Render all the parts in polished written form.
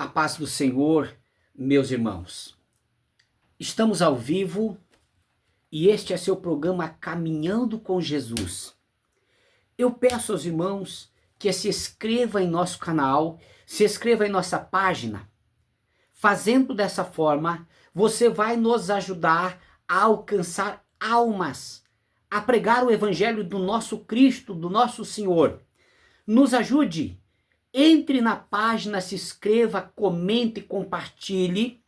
A paz do Senhor, meus irmãos. Estamos ao vivo e este é seu programa Caminhando com Jesus. Eu peço aos irmãos que se inscrevam em nosso canal, se inscrevam em nossa página. Fazendo dessa forma, você vai nos ajudar a alcançar almas, a pregar o evangelho do nosso Cristo, do nosso Senhor. Nos ajude. Entre na página, se inscreva, comente e compartilhe.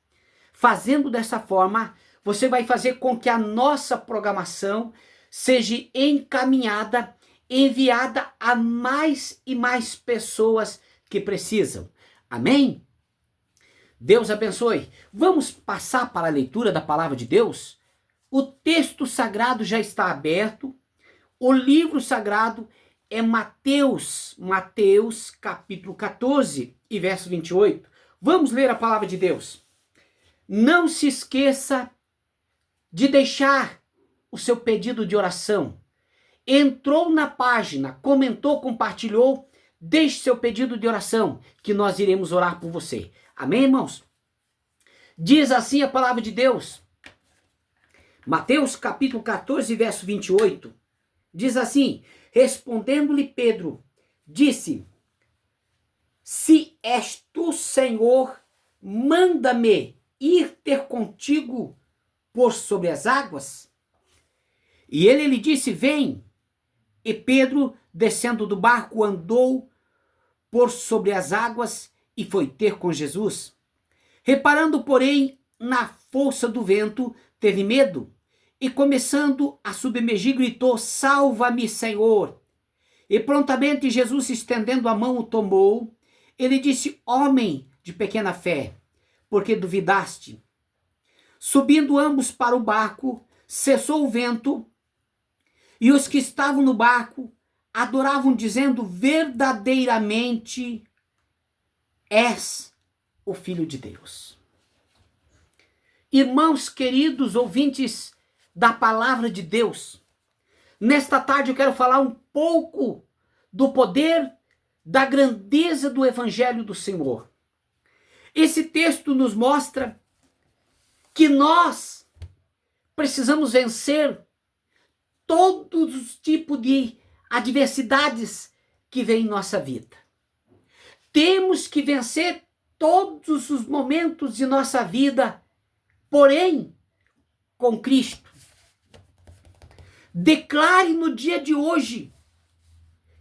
Fazendo dessa forma, você vai fazer com que a nossa programação seja encaminhada, enviada a mais e mais pessoas que precisam. Amém? Deus abençoe. Vamos passar para a leitura da palavra de Deus? O texto sagrado já está aberto. O livro sagrado é Mateus capítulo 14 e verso 28. Vamos ler a palavra de Deus. Não se esqueça de deixar o seu pedido de oração. Entrou na página, comentou, compartilhou, deixe seu pedido de oração, que nós iremos orar por você. Amém, irmãos? Diz assim a palavra de Deus. Mateus capítulo 14, verso 28. Diz assim: respondendo-lhe Pedro, disse: se és tu, Senhor, manda-me ir ter contigo por sobre as águas. E ele lhe disse: vem. E Pedro, descendo do barco, andou por sobre as águas e foi ter com Jesus. Reparando, porém, na força do vento, teve medo. E começando a submergir, gritou: salva-me, Senhor. E prontamente Jesus, estendendo a mão, o tomou. Ele disse: homem de pequena fé, por que duvidaste? Subindo ambos para o barco, cessou o vento, e os que estavam no barco adoravam, dizendo: verdadeiramente és o Filho de Deus. Irmãos queridos, ouvintes da palavra de Deus, nesta tarde eu quero falar um pouco do poder, da grandeza do evangelho do Senhor. Esse texto nos mostra que nós precisamos vencer todos os tipos de adversidades que vêm em nossa vida. Temos que vencer todos os momentos de nossa vida, porém, com Cristo. Declare no dia de hoje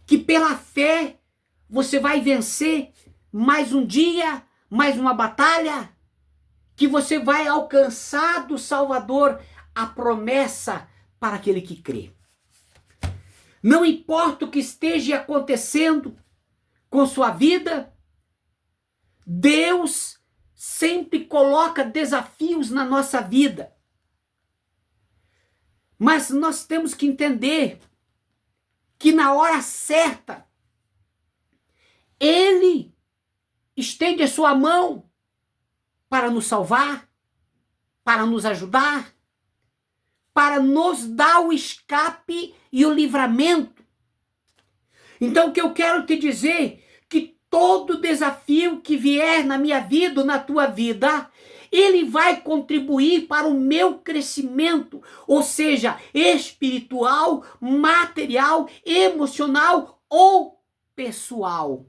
que pela fé você vai vencer mais um dia, mais uma batalha, que você vai alcançar do Salvador a promessa para aquele que crê. Não importa o que esteja acontecendo com sua vida, Deus sempre coloca desafios na nossa vida. Mas nós temos que entender que na hora certa, Ele estende a sua mão para nos salvar, para nos ajudar, para nos dar o escape e o livramento. Então o que eu quero te dizer, que todo desafio que vier na minha vida ou na tua vida, ele vai contribuir para o meu crescimento, ou seja, espiritual, material, emocional ou pessoal.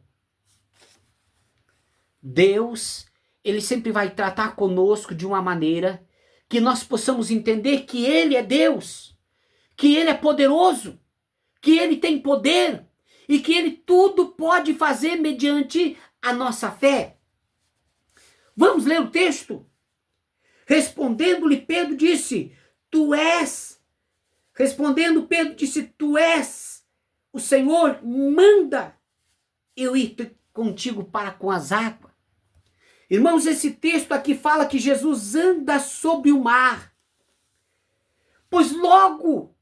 Deus, ele sempre vai tratar conosco de uma maneira que nós possamos entender que ele é Deus, que ele é poderoso, que ele tem poder e que ele tudo pode fazer mediante a nossa fé. Vamos ler o texto? Respondendo-lhe Pedro disse: tu és. Respondendo Pedro disse: tu és o Senhor, manda eu ir contigo para com as águas. Irmãos, esse texto aqui fala que Jesus anda sobre o mar. Pois logo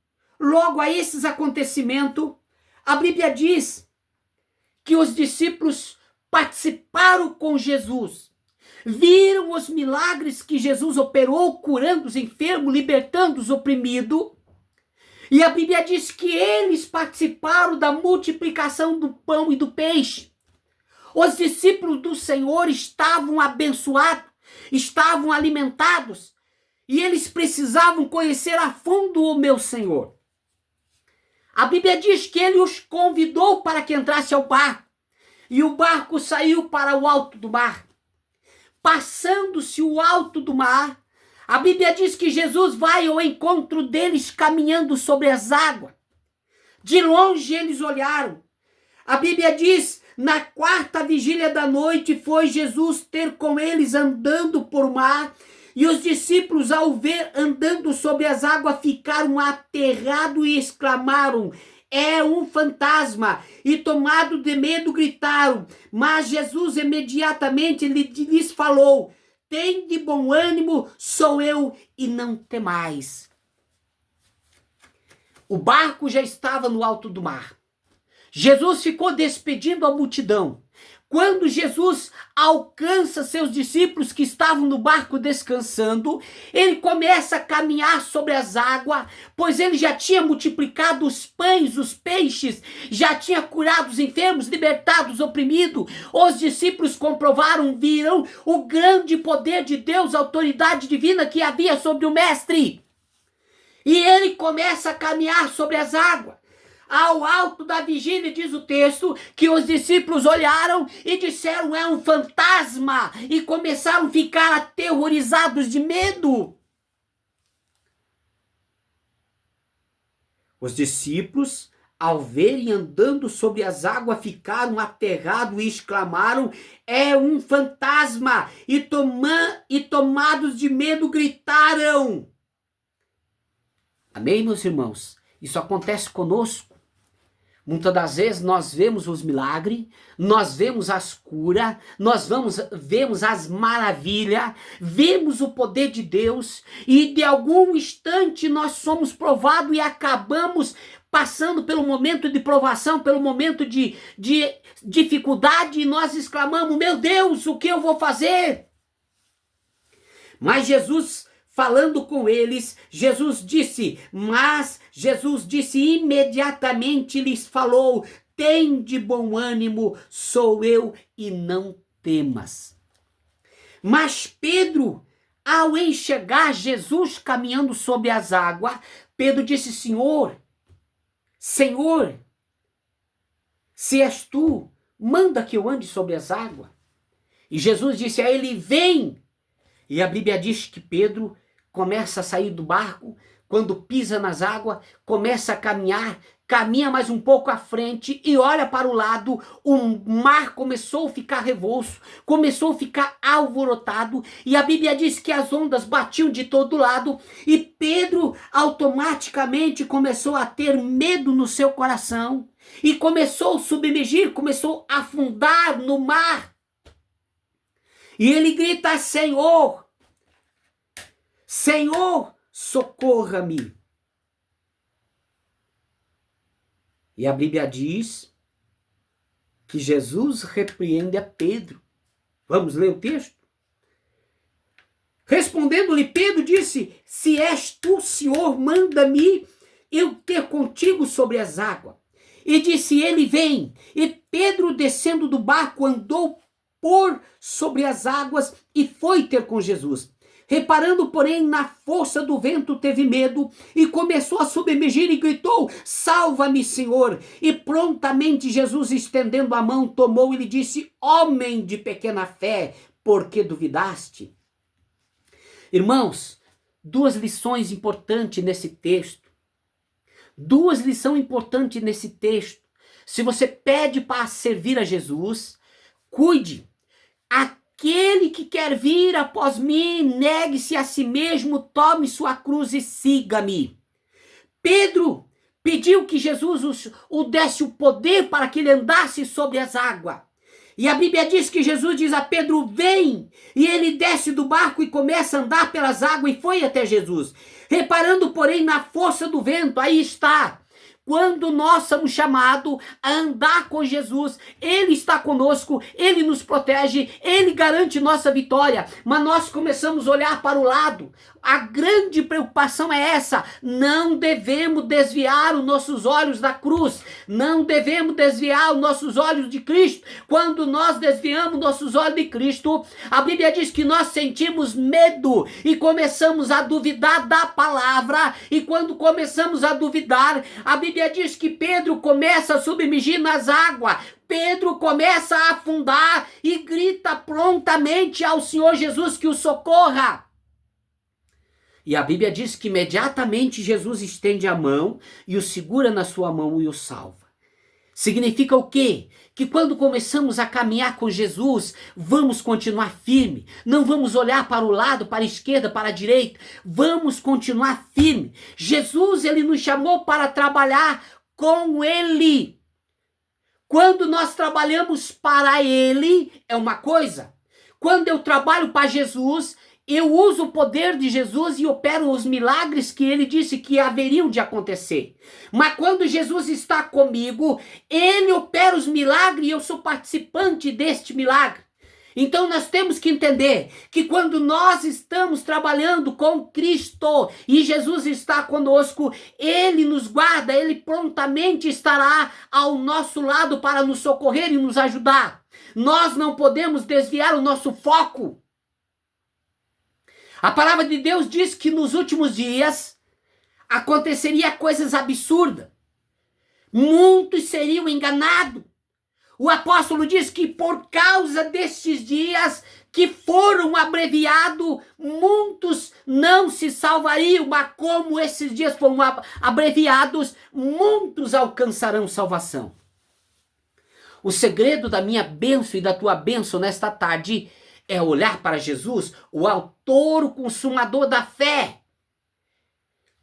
a esses acontecimentos, a Bíblia diz que os discípulos participaram com Jesus. Viram os milagres que Jesus operou, curando os enfermos, libertando os oprimidos. E a Bíblia diz que eles participaram da multiplicação do pão e do peixe. Os discípulos do Senhor estavam abençoados, estavam alimentados, e eles precisavam conhecer a fundo o meu Senhor. A Bíblia diz que ele os convidou para que entrasse ao barco, e o barco saiu para o alto do mar. Passando-se o alto do mar, a Bíblia diz que Jesus vai ao encontro deles caminhando sobre as águas. De longe eles olharam. A Bíblia diz, na quarta vigília da noite, foi Jesus ter com eles andando por mar, e os discípulos, ao ver andando sobre as águas, ficaram aterrados e exclamaram: é um fantasma! E tomados de medo gritaram. Mas Jesus imediatamente lhes falou: tende bom ânimo, sou eu, e não temais. O barco já estava no alto do mar. Jesus ficou despedindo a multidão. Quando Jesus alcança seus discípulos que estavam no barco descansando, ele começa a caminhar sobre as águas, pois ele já tinha multiplicado os pães, os peixes, já tinha curado os enfermos, libertado os oprimidos. Os discípulos comprovaram, viram o grande poder de Deus, a autoridade divina que havia sobre o mestre. E ele começa a caminhar sobre as águas. Ao alto da vigília, diz o texto, que os discípulos olharam e disseram: é um fantasma, e começaram a ficar aterrorizados de medo. Os discípulos, ao verem andando sobre as águas, ficaram aterrados e exclamaram: é um fantasma, e tomados de medo gritaram. Amém, meus irmãos? Isso acontece conosco. Muitas das vezes nós vemos os milagres, nós vemos as curas, nós vemos as maravilhas, vemos o poder de Deus, e de algum instante nós somos provados e acabamos passando pelo momento de provação, pelo momento de dificuldade, e nós exclamamos: meu Deus, o que eu vou fazer? Mas Jesus, falando com eles, Jesus disse imediatamente, lhes falou: tende bom ânimo, sou eu, e não temas. Mas Pedro, ao enxergar Jesus caminhando sobre as águas, Pedro disse: Senhor, se és tu, manda que eu ande sobre as águas. E Jesus disse a ele: vem. E a Bíblia diz que Pedro começa a sair do barco, quando pisa nas águas, começa a caminha mais um pouco à frente e olha para o lado. O mar começou a ficar revolto, começou a ficar alvorotado, e a Bíblia diz que as ondas batiam de todo lado, e Pedro automaticamente começou a ter medo no seu coração, e começou a submergir, começou a afundar no mar. E ele grita: Senhor, Senhor, socorra-me. E a Bíblia diz que Jesus repreende a Pedro. Vamos ler o texto? Respondendo-lhe, Pedro disse: se és tu, Senhor, manda-me eu ter contigo sobre as águas. E disse ele: vem. E Pedro, descendo do barco, andou por sobre as águas e foi ter com Jesus. Reparando, porém, na força do vento, teve medo e começou a submergir e gritou: salva-me, Senhor. E prontamente Jesus, estendendo a mão, tomou e lhe disse: homem de pequena fé, por que duvidaste? Irmãos, duas lições importantes nesse texto. Duas lições importantes nesse texto. Se você pede para servir a Jesus, cuide. Aquele que quer vir após mim, negue-se a si mesmo, tome sua cruz e siga-me. Pedro pediu que Jesus o desse o poder para que ele andasse sobre as águas. E a Bíblia diz que Jesus diz a Pedro: vem. E ele desce do barco e começa a andar pelas águas e foi até Jesus. Reparando, porém, na força do vento, aí está. Quando nós somos chamados a andar com Jesus, Ele está conosco, Ele nos protege, Ele garante nossa vitória, mas nós começamos a olhar para o lado. A grande preocupação é essa: não devemos desviar os nossos olhos da cruz, não devemos desviar os nossos olhos de Cristo. Quando nós desviamos nossos olhos de Cristo, a Bíblia diz que nós sentimos medo e começamos a duvidar da palavra, e quando começamos a duvidar, a Bíblia diz que Pedro começa a submergir nas águas. Pedro começa a afundar e grita prontamente ao Senhor Jesus que o socorra. E a Bíblia diz que imediatamente Jesus estende a mão e o segura na sua mão e o salva. Significa o quê? Que quando começamos a caminhar com Jesus, vamos continuar firme. Não vamos olhar para o lado, para a esquerda, para a direita. Vamos continuar firme. Jesus, Ele nos chamou para trabalhar com Ele. Quando nós trabalhamos para Ele, é uma coisa. Quando eu trabalho para Jesus, eu uso o poder de Jesus e opero os milagres que Ele disse que haveriam de acontecer. Mas quando Jesus está comigo, Ele opera os milagres e eu sou participante deste milagre. Então nós temos que entender que quando nós estamos trabalhando com Cristo e Jesus está conosco, Ele nos guarda, Ele prontamente estará ao nosso lado para nos socorrer e nos ajudar. Nós não podemos desviar o nosso foco. A palavra de Deus diz que nos últimos dias aconteceria coisas absurdas. Muitos seriam enganados. O apóstolo diz que por causa destes dias que foram abreviados, muitos não se salvariam, mas como esses dias foram abreviados, muitos alcançarão salvação. O segredo da minha bênção e da tua bênção nesta tarde é olhar para Jesus, o autor, o consumador da fé.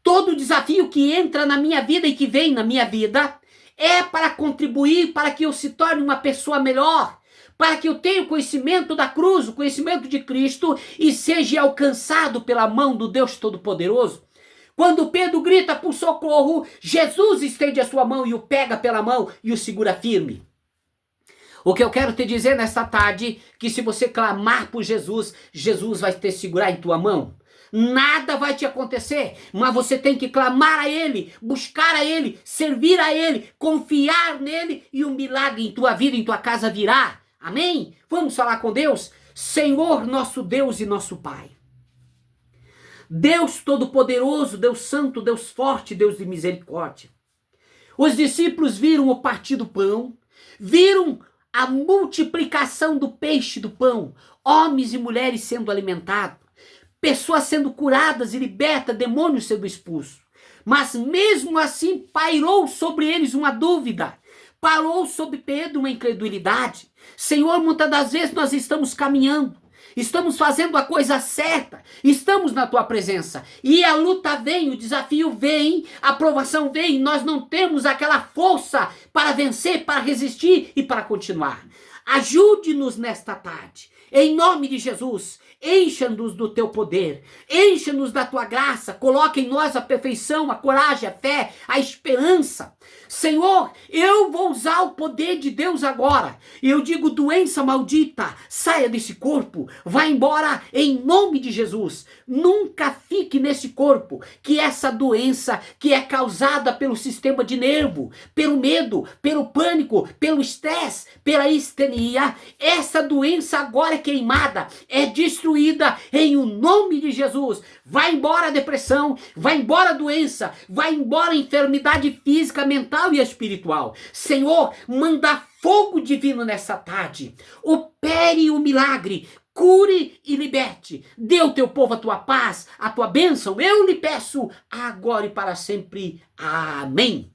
Todo desafio que entra na minha vida e que vem na minha vida é para contribuir para que eu se torne uma pessoa melhor, para que eu tenha o conhecimento da cruz, o conhecimento de Cristo e seja alcançado pela mão do Deus Todo-Poderoso. Quando Pedro grita por socorro, Jesus estende a sua mão e o pega pela mão e o segura firme. O que eu quero te dizer nesta tarde, que se você clamar por Jesus, Jesus vai te segurar em tua mão. Nada vai te acontecer, mas você tem que clamar a Ele, buscar a Ele, servir a Ele, confiar nele e um milagre em tua vida, em tua casa virá. Amém? Vamos falar com Deus? Senhor, nosso Deus e nosso Pai. Deus Todo-Poderoso, Deus Santo, Deus Forte, Deus de misericórdia. Os discípulos viram o partir do pão, viram a multiplicação do peixe e do pão, homens e mulheres sendo alimentados, pessoas sendo curadas e libertas, demônios sendo expulsos. Mas mesmo assim pairou sobre eles uma dúvida, parou sobre Pedro uma incredulidade. Senhor, muitas das vezes nós estamos caminhando, estamos fazendo a coisa certa, estamos na tua presença e a luta vem, o desafio vem, a provação vem, nós não temos aquela força para vencer, para resistir e para continuar. Ajude-nos nesta tarde, em nome de Jesus. Encha-nos do teu poder, encha-nos da tua graça, coloque em nós a perfeição, a coragem, a fé, a esperança. Senhor, eu vou usar o poder de Deus agora. Eu digo, doença maldita, saia desse corpo, vá embora em nome de Jesus. Nunca fique nesse corpo, que essa doença que é causada pelo sistema de nervo, pelo medo, pelo pânico, pelo estresse, pela histeria, essa doença agora é queimada, é destruída em o nome de Jesus. Vai embora a depressão, vai embora a doença, vai embora a enfermidade física, mental e espiritual. Senhor, manda fogo divino nessa tarde. Opere o milagre, cure e liberte. Dê ao teu povo a tua paz, a tua bênção. Eu lhe peço agora e para sempre. Amém.